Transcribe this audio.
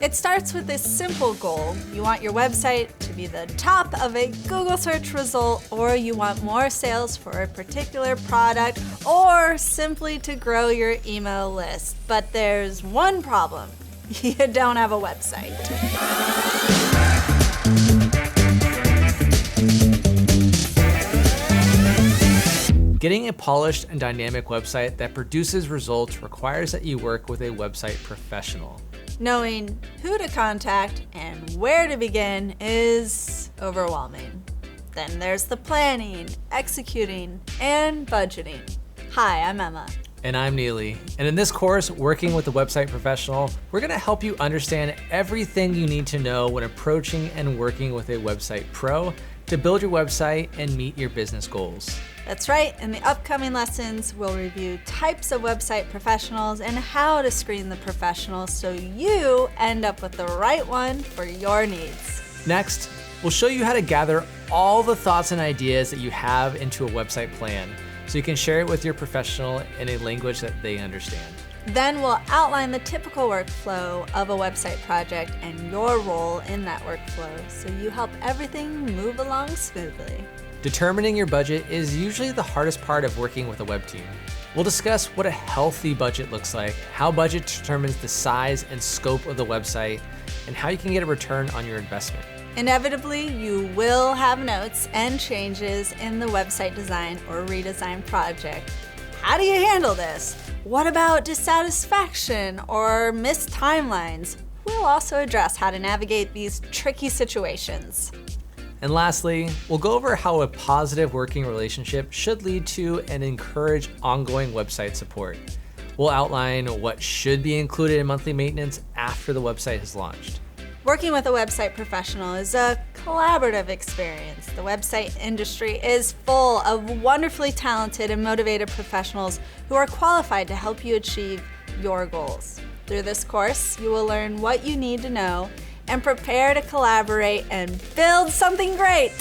It starts with a simple goal. You want your website to be the top of a Google search result, or you want more sales for a particular product, or simply to grow your email list. But there's one problem. You don't have a website. Getting a polished and dynamic website that produces results requires that you work with a website professional. Knowing who to contact and where to begin is overwhelming. Then there's the planning, executing, and budgeting. Hi, I'm Emma. And I'm Neely. And in this course, Working with a Website Professional, we're gonna help you understand everything you need to know when approaching and working with a website pro to build your website and meet your business goals. That's right. In the upcoming lessons, we'll review types of website professionals and how to screen the professionals so you end up with the right one for your needs. Next, we'll show you how to gather all the thoughts and ideas that you have into a website plan so you can share it with your professional in a language that they understand. Then we'll outline the typical workflow of a website project and your role in that workflow so you help everything move along smoothly. Determining your budget is usually the hardest part of working with a web team. We'll discuss what a healthy budget looks like, how budget determines the size and scope of the website, and how you can get a return on your investment. Inevitably, you will have notes and changes in the website design or redesign project. How do you handle this? What about dissatisfaction or missed timelines? We'll also address how to navigate these tricky situations. And lastly, we'll go over how a positive working relationship should lead to and encourage ongoing website support. We'll outline what should be included in monthly maintenance after the website is launched. Working with a website professional is a collaborative experience. The website industry is full of wonderfully talented and motivated professionals who are qualified to help you achieve your goals. Through this course, you will learn what you need to know and prepare to collaborate and build something great.